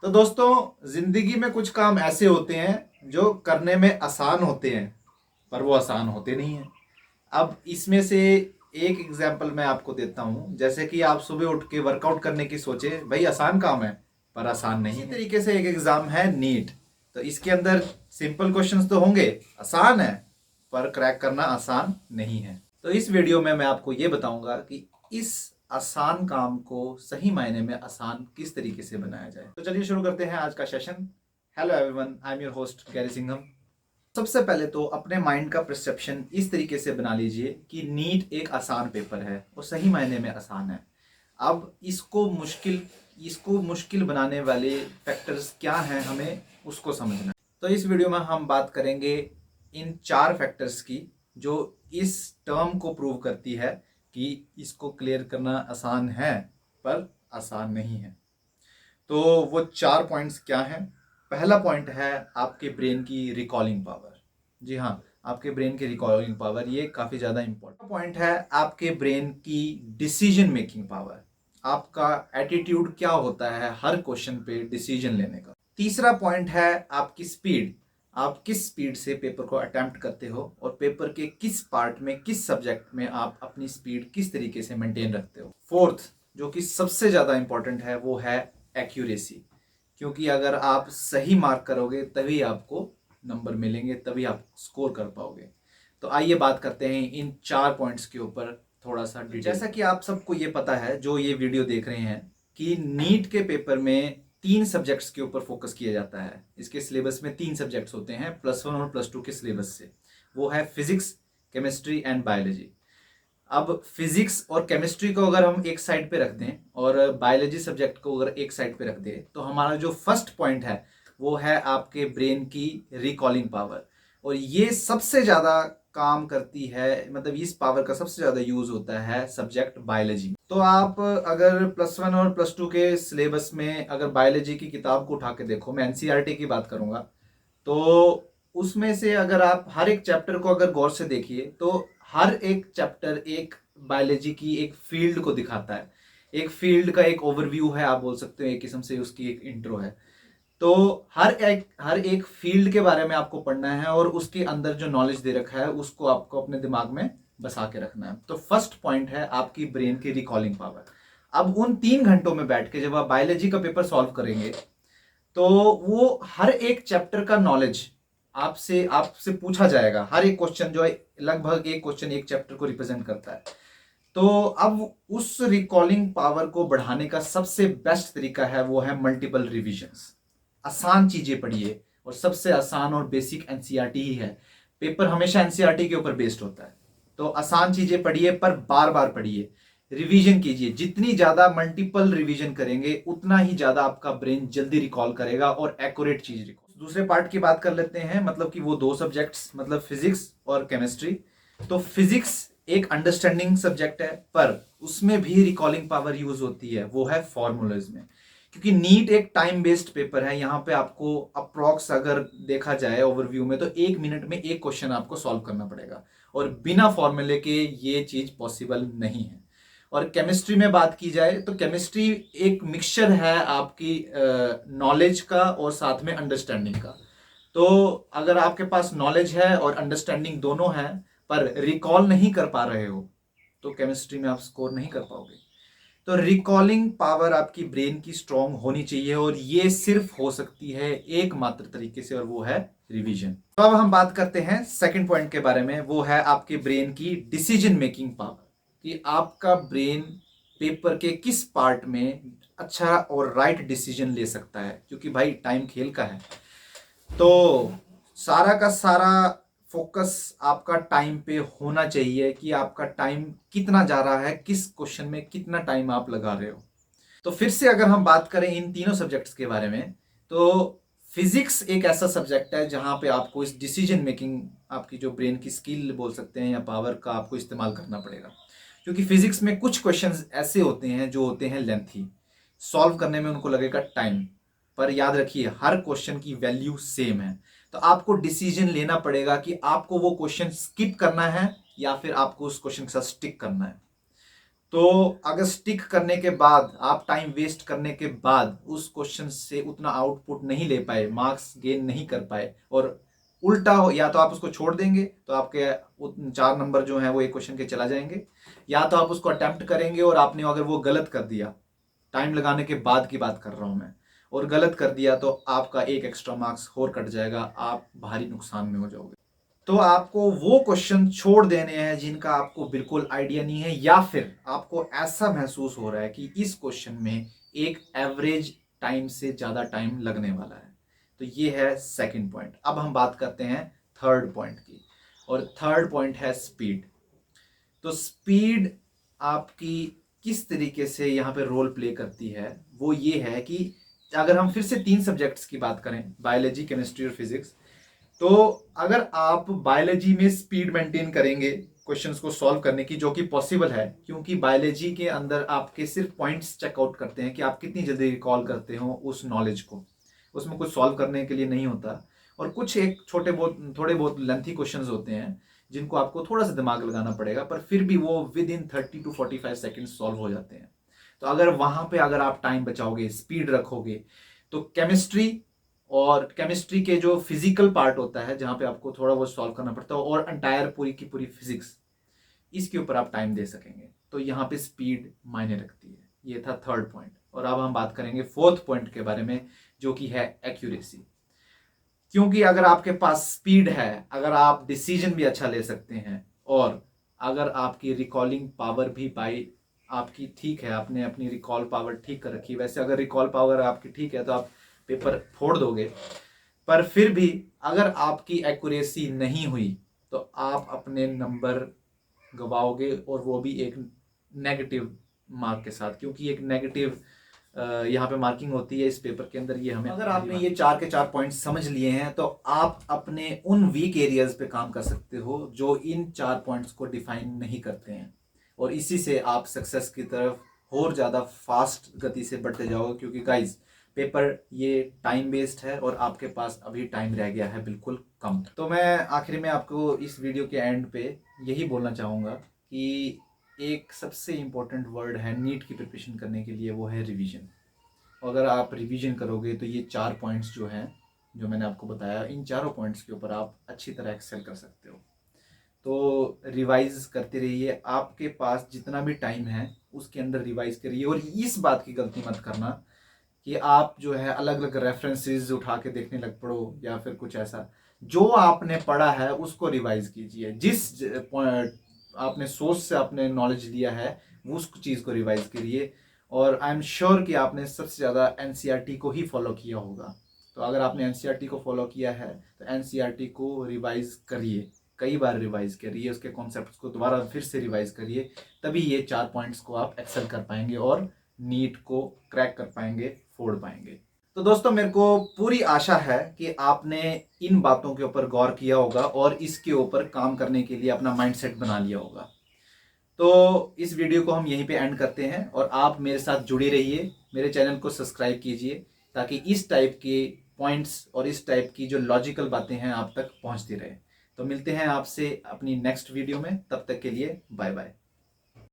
तो दोस्तों, जिंदगी में कुछ काम ऐसे होते हैं जो करने में आसान होते हैं, पर वो आसान होते नहीं हैं। अब इसमें से एक एग्जांपल मैं आपको देता हूं। जैसे कि आप सुबह उठ के वर्कआउट करने की सोचे, भाई आसान काम है, पर आसान नहीं। इसी तरीके से एक एग्जाम है नीट। तो इसके अंदर सिंपल क्वेश्चंस तो होंगे, आसान है, पर क्रैक करना आसान नहीं है। तो इस वीडियो में मैं आपको ये बताऊंगा कि इस आसान काम को सही मायने में आसान किस तरीके से बनाया जाए। तो चलिए शुरू करते हैं आज का session. Hello everyone, I am your host Gary Singham. सबसे पहले तो अपने माइंड का परसेप्शन इस तरीके से बना लीजिए कि नीट एक आसान पेपर है और सही मायने में आसान है। अब इसको मुश्किल बनाने वाले फैक्टर्स क्या हैं, हमें उसको समझना है। तो इस वीडियो में हम बात करेंगे इन 4 फैक्टर्स की, जो इस टर्म को प्रूव करती है कि इसको क्लियर करना आसान है, पर आसान नहीं है। तो वो 4 पॉइंट्स क्या हैं? पहला पॉइंट है आपके ब्रेन की रिकॉलिंग पावर। जी हाँ, आपके ब्रेन की रिकॉलिंग पावर, ये काफ़ी ज़्यादा इंपॉर्टेंट पॉइंट है। आपके ब्रेन की डिसीजन मेकिंग पावर, आपका एटीट्यूड क्या होता है हर क्वेश्चन पे डिसीजन लेने का। तीसरा पॉइंट है आपकी स्पीड, आप किस स्पीड से पेपर को अटेम्प्ट करते हो और पेपर के किस पार्ट में, किस सब्जेक्ट में आप अपनी स्पीड किस तरीके से मेंटेन रखते हो। फोर्थ, जो कि सबसे ज़्यादा इंपॉर्टेंट है, वो है एक्यूरेसी। क्योंकि अगर आप सही मार्क करोगे तभी आपको नंबर मिलेंगे, तभी आप स्कोर कर पाओगे। तो आइए बात करते हैं इन 4 पॉइंट्स के ऊपर थोड़ा सा डिटेल। जैसा कि आप सबको ये पता है जो ये वीडियो देख रहे हैं, कि नीट के पेपर में 3 सब्जेक्ट्स के ऊपर फोकस किया जाता है। इसके सिलेबस में 3 सब्जेक्ट्स होते हैं +1 और +2 के सिलेबस से। वो है फिजिक्स, केमिस्ट्री एंड बायोलॉजी। अब फिजिक्स और केमिस्ट्री को अगर हम एक साइड पे रख दें और बायोलॉजी सब्जेक्ट को अगर एक साइड पे रख दें, तो हमारा जो फर्स्ट पॉइंट है वो है आपके ब्रेन की रिकॉलिंग पावर। और ये सबसे ज़्यादा काम करती है, मतलब इस पावर का सबसे ज़्यादा यूज होता है सब्जेक्ट बायोलॉजी में। तो आप अगर +1 और +2 के सिलेबस में अगर बायोलॉजी की किताब को उठा के देखो, मैं एनसीईआरटी की बात करूंगा, तो उसमें से अगर आप हर एक चैप्टर को अगर गौर से देखिए, तो हर एक चैप्टर एक बायोलॉजी की एक फील्ड को दिखाता है। एक फील्ड का एक ओवरव्यू है, आप बोल सकते हो, एक किस्म से उसकी एक इंट्रो है। तो हर एक फील्ड के बारे में आपको पढ़ना है और उसके अंदर जो नॉलेज दे रखा है उसको आपको अपने दिमाग में बसा के रखना है। तो फर्स्ट पॉइंट है आपकी ब्रेन की रिकॉलिंग पावर। अब उन 3 घंटों में बैठ के जब आप बायोलॉजी का पेपर सॉल्व करेंगे, तो वो हर एक चैप्टर का नॉलेज आपसे आपसे पूछा जाएगा। हर एक क्वेश्चन जो है, लगभग एक क्वेश्चन एक चैप्टर को रिप्रेजेंट करता है। तो अब उस रिकॉलिंग पावर को बढ़ाने का सबसे बेस्ट तरीका है, वो है मल्टीपल रिविजन्स। आसान चीजें पढ़िए, और सबसे आसान और बेसिक एनसीईआरटी ही है। पेपर हमेशा एनसीईआरटी के ऊपर बेस्ड होता है। तो आसान चीजें पढ़िए, पर बार बार पढ़िए, रिवीजन कीजिए। जितनी ज्यादा मल्टीपल रिवीजन करेंगे उतना ही ज्यादा आपका ब्रेन जल्दी रिकॉल करेगा और एक्यूरेट चीज रिकॉल। दूसरे पार्ट की बात कर लेते हैं, मतलब कि वो 2 सब्जेक्ट्स, मतलब फिजिक्स और केमिस्ट्री। तो फिजिक्स एक अंडरस्टैंडिंग सब्जेक्ट है, पर उसमें भी रिकॉलिंग पावर यूज होती है, वो है फॉर्मूलाज में। क्योंकि नीट एक टाइम बेस्ड पेपर है, यहाँ पे आपको अप्रोक्स अगर देखा जाए ओवरव्यू में, तो 1 मिनट में एक क्वेश्चन आपको सॉल्व करना पड़ेगा, और बिना फॉर्मूले के ये चीज पॉसिबल नहीं है। और केमिस्ट्री में बात की जाए, तो केमिस्ट्री एक मिक्सचर है आपकी नॉलेज का और साथ में अंडरस्टैंडिंग का। तो अगर आपके पास नॉलेज है और अंडरस्टैंडिंग दोनों है, पर रिकॉल नहीं कर पा रहे हो, तो केमिस्ट्री में आप स्कोर नहीं कर पाओगे। तो रिकॉलिंग पावर आपकी ब्रेन की स्ट्रांग होनी चाहिए, और ये सिर्फ हो सकती है एकमात्र तरीके से, और वो है रिवीजन। तो अब हम बात करते हैं सेकंड पॉइंट के बारे में, वो है आपके ब्रेन की डिसीजन मेकिंग पावर। कि आपका ब्रेन पेपर के किस पार्ट में अच्छा और राइट डिसीजन ले सकता है, क्योंकि भाई टाइम खेल का है। तो सारा का सारा फोकस आपका टाइम पे होना चाहिए, कि आपका टाइम कितना जा रहा है, किस क्वेश्चन में कितना टाइम आप लगा रहे हो। तो फिर से अगर हम बात करें इन तीनों सब्जेक्ट्स के बारे में, तो फिजिक्स एक ऐसा सब्जेक्ट है जहां पे आपको इस डिसीजन मेकिंग, आपकी जो ब्रेन की स्किल बोल सकते हैं या पावर का, आपको इस्तेमाल करना पड़ेगा। क्योंकि फिजिक्स में कुछ क्वेश्चंस ऐसे होते हैं जो होते हैं लेंथी, सॉल्व करने में उनको लगेगा टाइम। पर याद रखिए, हर क्वेश्चन की वैल्यू सेम है। तो आपको डिसीजन लेना पड़ेगा कि आपको वो क्वेश्चन स्किप करना है या फिर आपको उस क्वेश्चन के साथ स्टिक करना है। तो अगर स्टिक करने के बाद, आप टाइम वेस्ट करने के बाद उस क्वेश्चन से उतना आउटपुट नहीं ले पाए, मार्क्स गेन नहीं कर पाए, और उल्टा हो, या तो आप उसको छोड़ देंगे तो आपके 4 नंबर जो है वो एक क्वेश्चन के चला जाएंगे, या तो आप उसको अटेम्प्ट करेंगे और आपने अगर वो गलत कर दिया, टाइम लगाने के बाद की बात कर रहा हूं मैं, और गलत कर दिया तो आपका एक एक्स्ट्रा मार्क्स और कट जाएगा, आप भारी नुकसान में हो जाओगे। तो आपको वो क्वेश्चन छोड़ देने हैं जिनका आपको बिल्कुल आइडिया नहीं है, या फिर आपको ऐसा महसूस हो रहा है कि इस क्वेश्चन में एक एवरेज टाइम से ज्यादा टाइम लगने वाला है। तो ये है सेकंड पॉइंट। अब हम बात करते हैं थर्ड पॉइंट की, और थर्ड पॉइंट है स्पीड। तो स्पीड आपकी किस तरीके से यहाँ पे रोल प्ले करती है, वो ये है कि अगर हम फिर से 3 सब्जेक्ट्स की बात करें, बायोलॉजी, केमिस्ट्री और फिजिक्स, तो अगर आप बायोलॉजी में स्पीड मेंटेन करेंगे क्वेश्चंस को सॉल्व करने की, जो कि पॉसिबल है, क्योंकि बायोलॉजी के अंदर आपके सिर्फ पॉइंट्स चेकआउट करते हैं कि आप कितनी जल्दी रिकॉल करते हो उस नॉलेज को, उसमें कुछ सॉल्व करने के लिए नहीं होता। और कुछ एक थोड़े बहुत लेंथी क्वेश्चंस होते हैं जिनको आपको थोड़ा सा दिमाग लगाना पड़ेगा, पर फिर भी वो with in 30 to 45 second solve हो जाते हैं। तो अगर वहां पे अगर आप टाइम बचाओगे, स्पीड रखोगे, तो केमिस्ट्री के जो फिजिकल पार्ट होता है, जहां पे आपको थोड़ा बहुत सॉल्व करना पड़ता है, और एंटायर पूरी की पूरी फिजिक्स, इसके ऊपर आप टाइम दे सकेंगे। तो यहाँ पे स्पीड मायने रखती है। ये था थर्ड पॉइंट। और अब हम बात करेंगे फोर्थ पॉइंट के बारे में, जो कि है एक्यूरेसी। क्योंकि अगर आपके पास स्पीड है, अगर आप डिसीजन भी अच्छा ले सकते हैं, और अगर आपकी रिकॉलिंग पावर भी बाई आपकी ठीक है, आपने अपनी रिकॉल पावर ठीक कर रखी है, वैसे अगर रिकॉल पावर आपकी ठीक है तो आप पेपर फोड़ दोगे, पर फिर भी अगर आपकी एक्यूरेसी नहीं हुई तो आप अपने नंबर गवाओगे, और वो भी एक नेगेटिव मार्क के साथ, क्योंकि एक नेगेटिव यहाँ पे मार्किंग होती है इस पेपर के अंदर। ये हमें, अगर आपने ये 4 के 4 पॉइंट समझ लिए हैं तो आप अपने उन वीक एरियाज पे काम कर सकते हो जो इन 4 पॉइंट्स को डिफाइन नहीं करते हैं, और इसी से आप सक्सेस की तरफ और ज़्यादा फास्ट गति से बढ़ते जाओगे। क्योंकि गाइज, पेपर ये टाइम बेस्ड है और आपके पास अभी टाइम रह गया है बिल्कुल कम। तो मैं आखिर में आपको इस वीडियो के एंड पे यही बोलना चाहूँगा कि एक सबसे इम्पोर्टेंट वर्ड है नीट की प्रिपरेशन करने के लिए, वो है रिवीजन। अगर आप रिवीजन करोगे तो ये 4 पॉइंट्स जो हैं, जो मैंने आपको बताया, इन चारों पॉइंट्स के ऊपर आप अच्छी तरह एक्सेल कर सकते हो। तो रिवाइज करते रहिए, आपके पास जितना भी टाइम है उसके अंदर रिवाइज करिए। और इस बात की गलती मत करना कि आप जो है अलग अलग रेफरेंसेस उठा के देखने लग पड़ो, या फिर कुछ ऐसा। जो आपने पढ़ा है उसको रिवाइज कीजिए, जिस आपने सोच से आपने नॉलेज लिया है उस चीज़ को रिवाइज करिए। और आई एम श्योर कि आपने सबसे ज़्यादा एनसीईआरटी को ही फॉलो किया होगा। तो अगर आपने एनसीईआरटी को फॉलो किया है तो एनसीईआरटी को रिवाइज करिए, कई बार रिवाइज करिए, उसके कॉन्सेप्ट्स को दोबारा फिर से रिवाइज करिए, तभी ये 4 पॉइंट्स को आप एक्सेल कर पाएंगे और नीट को क्रैक कर पाएंगे, फोड़ पाएंगे। तो दोस्तों, मेरे को पूरी आशा है कि आपने इन बातों के ऊपर गौर किया होगा और इसके ऊपर काम करने के लिए अपना माइंडसेट बना लिया होगा। तो इस वीडियो को हम यहीं पे एंड करते हैं, और आप मेरे साथ जुड़े रहिए, मेरे चैनल को सब्सक्राइब कीजिए, ताकि इस टाइप के पॉइंट्स और इस टाइप की जो लॉजिकल बातें हैं आप तक पहुंचती रहे। तो मिलते हैं आपसे अपनी नेक्स्ट वीडियो में, तब तक के लिए बाय बाय।